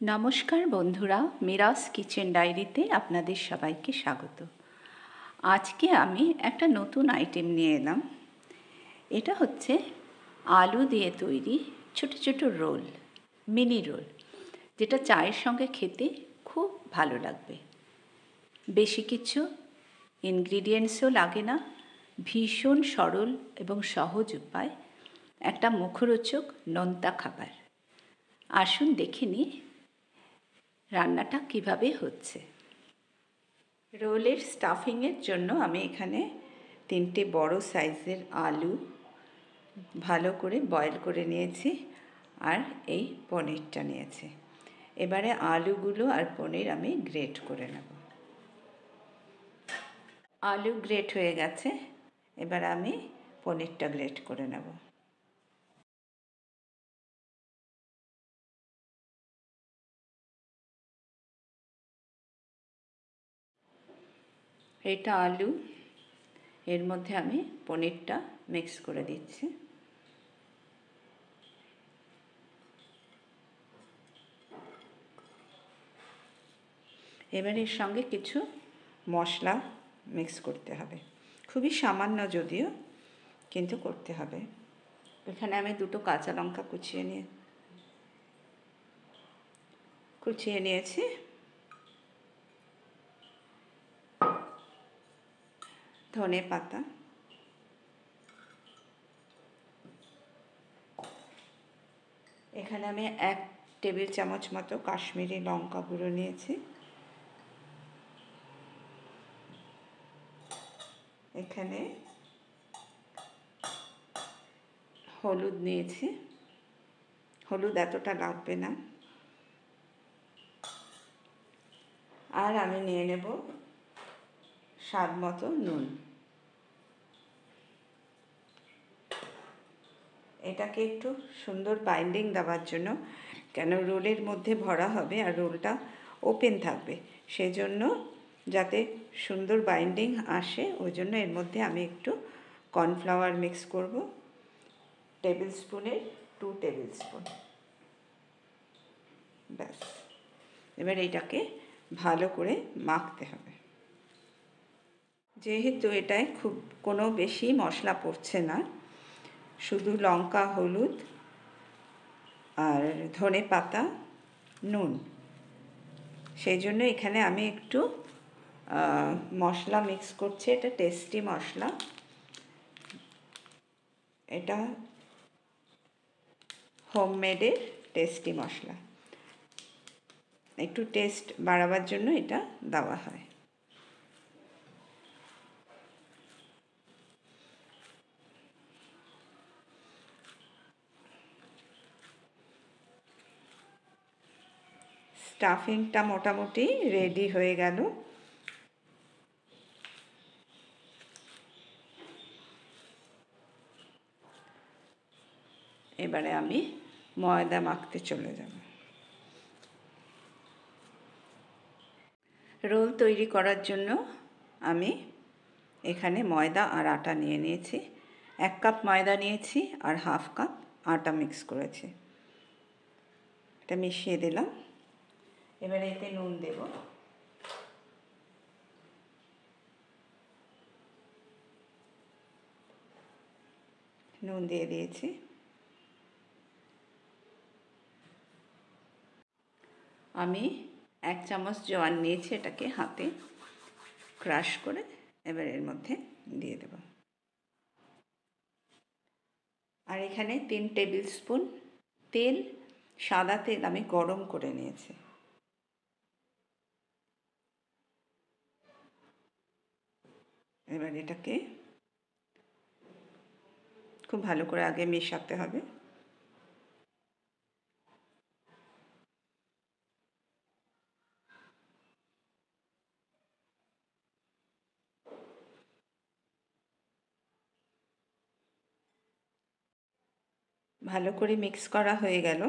নমস্কার বন্ধুরা, মিরাস কিচেন ডায়েরিতে আপনাদের সবাইকে স্বাগত। আজকে আমি একটা নতুন আইটেম নিয়ে এলাম। এটা হচ্ছে আলু দিয়ে তৈরি ছোট ছোট রোল, মিনি রোল, যেটা চায়ের সঙ্গে খেতে খুব ভালো লাগবে। বেশি কিছু ইনগ্রিডিয়েন্টসও লাগে না, ভীষণ সরল এবং সহজ উপায়, একটা মুখরোচক নোনতা খাবার। আসুন দেখে নিই রান্নাটা কিভাবে হচ্ছে। রোলের স্টাফিংয়ের জন্য আমি এখানে 3টে বড় সাইজের আলু ভালো করে বয়েল করে নিয়েছি, আর এই পনিরটা নিয়েছি। এবারে আলুগুলো আর পনির আমি গ্রেট করে নেব। আলু গ্রেট হয়ে গেছে, এবার আমি পনিরটা গ্রেট করে নেব। এটা আলু, এর মধ্যে আমি পনিরটা মিক্স করে দিচ্ছি। এবার এর সঙ্গে কিছু মশলা মিক্স করতে হবে, খুবই সামান্য যদিও, কিন্তু করতে হবে। এখানে আমি 2টো কাঁচা লঙ্কা কুচিয়ে নিয়েছি, ধনে পাতা, এখানে আমি 1 টেবিল চামচ মতো কাশ্মীরি লঙ্কা গুঁড়ো নিয়েছি, এখানে হলুদ নিয়েছি, হলুদ এতটা লাগবে না, আর আমি নিয়ে নেব স্বাদ মতো নুন। এটাকে একটু সুন্দর বাইন্ডিং দেওয়ার জন্য, কেন রোলের মধ্যে ভরা হবে আর রোলটা ওপেন থাকবে, সেজন্য যাতে সুন্দর বাইন্ডিং আসে, ওই জন্য এর মধ্যে আমি একটু কর্নফ্লাওয়ার মিক্স করব, 2 টেবিল স্পুন। ব্যাস, এবার এটাকে ভালো করে মাখতে হবে। যেহেতু এটায় খুব কোনো বেশি মশলা পড়ছে না, শুধু লঙ্কা, হলুদ আর ধনে পাতা, নুন, সেই জন্য এখানে আমি একটু মশলা মিক্স করছি। এটা টেস্টি মশলা, এটা হোমমেডের টেস্টি মশলা, একটু টেস্ট বাড়াবার জন্য এটা দেওয়া হয়। স্টাফিংটা মোটামুটি রেডি হয়ে গেল। এবারে আমি ময়দা মাখতে চলে যাব। রোল তৈরি করার জন্য আমি এখানে ময়দা আর আটা নিয়ে নিয়েছি। 1 কাপ ময়দা নিয়েছি আর 1/2 কাপ আটা মিক্স করেছি, এটা মিশিয়ে দিলাম। এবারে এতে নুন দেব, নুন দিয়ে দিয়েছি। আমি 1 চামচ জোয়ান নিয়েছি, এটাকে হাতে ক্রাশ করে এবার এর মধ্যে দিয়ে দেব। আর এখানে 3 টেবিল স্পুন তেল, সাদা তেল আমি গরম করে নিয়েছি। এবার এটাকে খুব ভালো করে আগে মেশাতে হবে। ভালো করে মিক্স করা হয়ে গেল।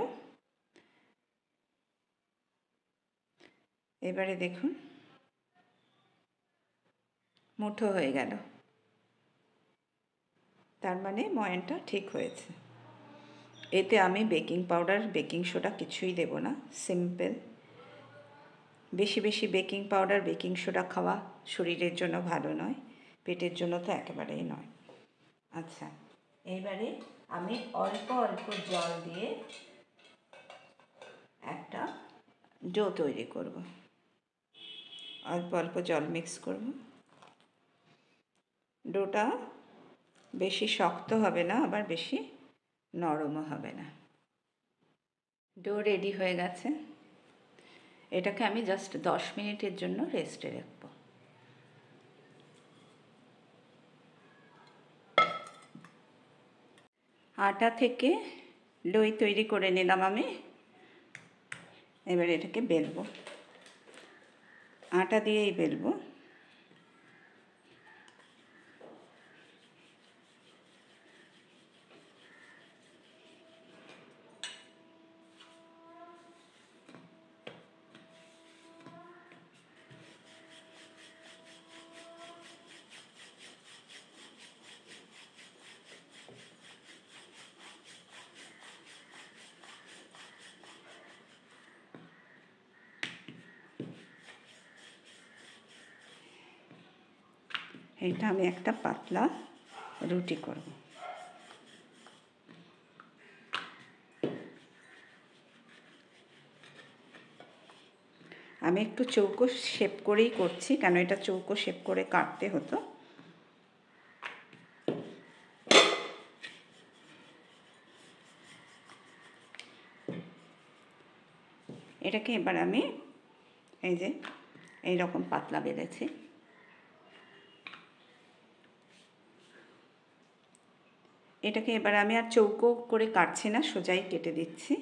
এবারে দেখুন মুঠো হয়ে গেল, তার মানে ময়ানটা ঠিক হয়েছে। এতে আমি বেকিং পাউডার বেকিং সোডা কিছুই দেব না, সিম্পল। বেশি বেশি বেকিং পাউডার বেকিং সোডা খাওয়া শরীরের জন্য ভালো নয়, পেটের জন্য তো একেবারেই নয়। আচ্ছা, এইবারে আমি অল্প অল্প জল দিয়ে একটা ডো তৈরি করব। অল্প অল্প জল মিক্স করব। ডোটা বেশি শক্ত হবে না, আবার বেশি নরমও হবে না। ডো রেডি হয়ে গেছে। এটাকে আমি জাস্ট 10 মিনিটের জন্য রেস্টে রাখবো। আটা থেকে দই তৈরি করে নিলাম আমি। এবার এটাকে বেলবো, আটা দিয়েই বেলবো। এটা আমি একটা পাতলা রুটি করব। আমি একটু চৌকো শেপ করেই করছি, কেন এটা চৌকো শেপ করে কাটতে হতো। এটাকে এবার আমি এই যে এইরকম পাতলা বেলেছি। এটাকে এবার আমি আর চৌকো করে কাটছি না, সোজাই কেটে দিচ্ছি।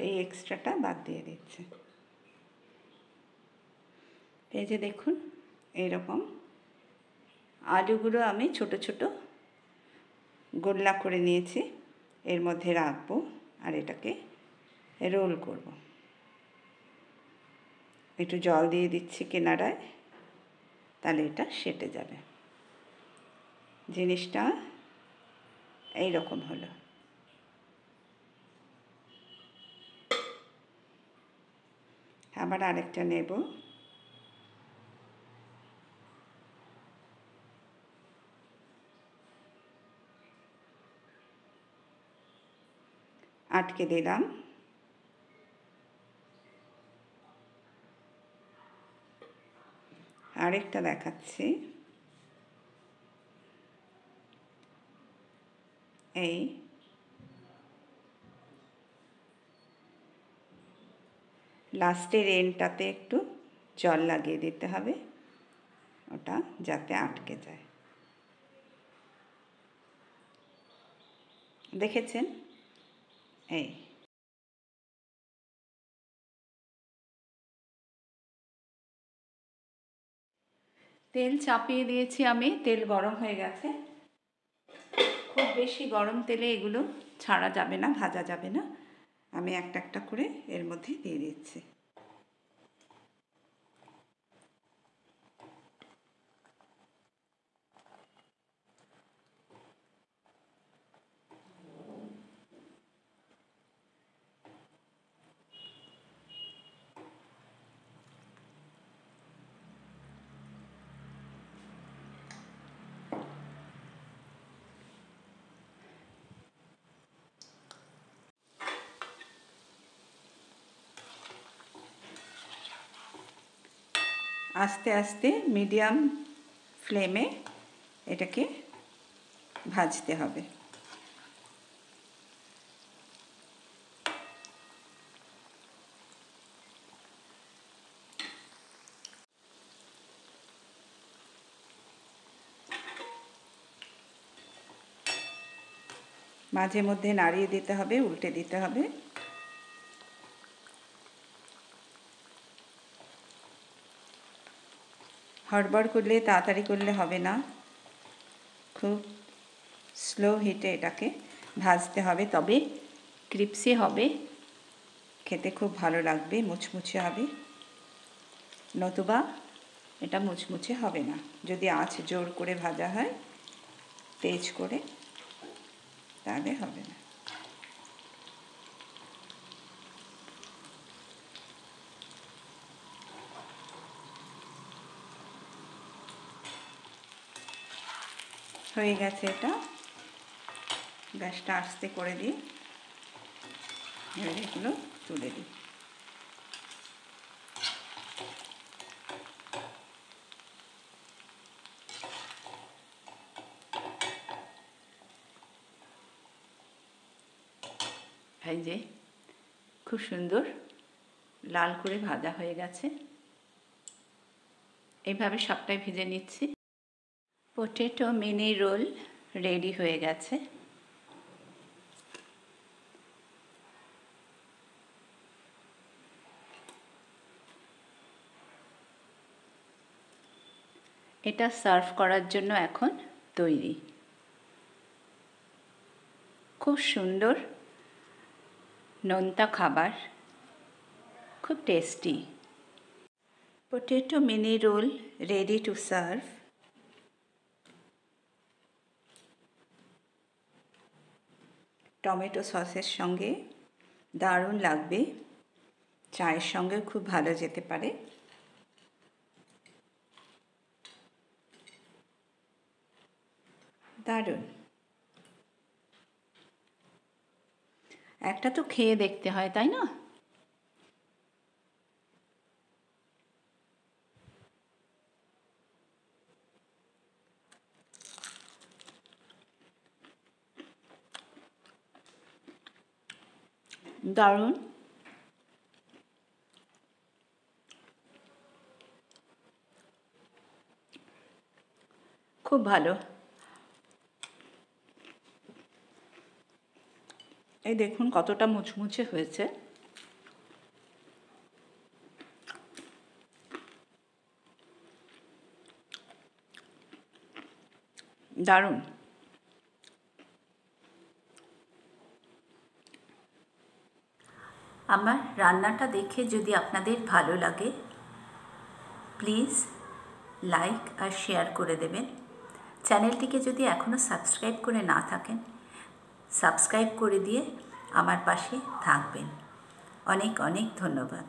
এই এক্সট্রাটা বাদ দিয়ে দিচ্ছি। এই যে দেখুন, এইরকম আলুগুলো আমি ছোট ছোট গোল্লা করে নিয়েছি, এর মধ্যে রাখবো আর এটাকে রোল করব। একটু জল দিয়ে দিচ্ছি কিনারায়, তাহলে এটা সেটে যাবে। জিনিসটা এই রকম হলো। আবার আরেকটা নেব। আটকে দিলাম। আরেকটা দেখাচ্ছি। এই লাস্টের এন্ডটাতে একটু জল লাগিয়ে দিতে হবে, ওটা যাতে আটকে যায়। দেখেছেন? এই তেল চাপিয়ে দিয়েছি আমি, তেল গরম হয়ে গেছে। খুব বেশি গরম তেলে এগুলো ছাড়া যাবে না, ভাজা যাবে না। আমি একটা একটা করে এর মধ্যে দিয়ে দিচ্ছি। আস্তে আস্তে মিডিয়াম ফ্লেমে এটাকে ভাজতে হবে। মাঝে মধ্যে নাড়িয়ে দিতে হবে, উল্টে দিতে হবে। হড়বড় করলে, তাড়াতাড়ি করলে হবে না, খুব স্লো হিটে এটাকে ভাজতে হবে, তবে ক্রিপসি হবে, খেতে খুব ভালো লাগবে, মুচমুচে হবে। নতুবা এটা মুচমুচে হবে না যদি আঁচ জোর করে ভাজা হয়। তেজ করে, তাহলে হবে না। হয়ে গেছে, এটা গ্যাসটা আস্তে করে দিই, এবার এগুলো তুলে দিই। এই যে খুব সুন্দর লাল করে ভাজা হয়ে গেছে, এইভাবে সবটাই ভেজে নিচ্ছি। পটেটো মিনি রোল রেডি হয়ে গেছে। এটা সার্ভ করার জন্য এখন তৈরি। খুব সুন্দর নোনতা খাবার, খুব tasty. Potato mini roll ready to serve. Tomato সসের সঙ্গে দারুণ লাগবে, চায়ের সঙ্গে খুব ভালো যেতে পারে। দারুণ। একটা তো খেয়ে দেখতে হয়, তাই না? দারুণ। খুব ভালো। এই দেখুন কতটা মুচমুচে হয়েছে। দারুণ। আমার রান্নাটা দেখে যদি আপনাদের ভালো লাগে, প্লিজ লাইক আর শেয়ার করে দেবেন। চ্যানেলটিকে যদি এখনও সাবস্ক্রাইব করে না থাকেন, সাবস্ক্রাইব করে দিয়ে আমার পাশে থাকবেন। অনেক অনেক ধন্যবাদ।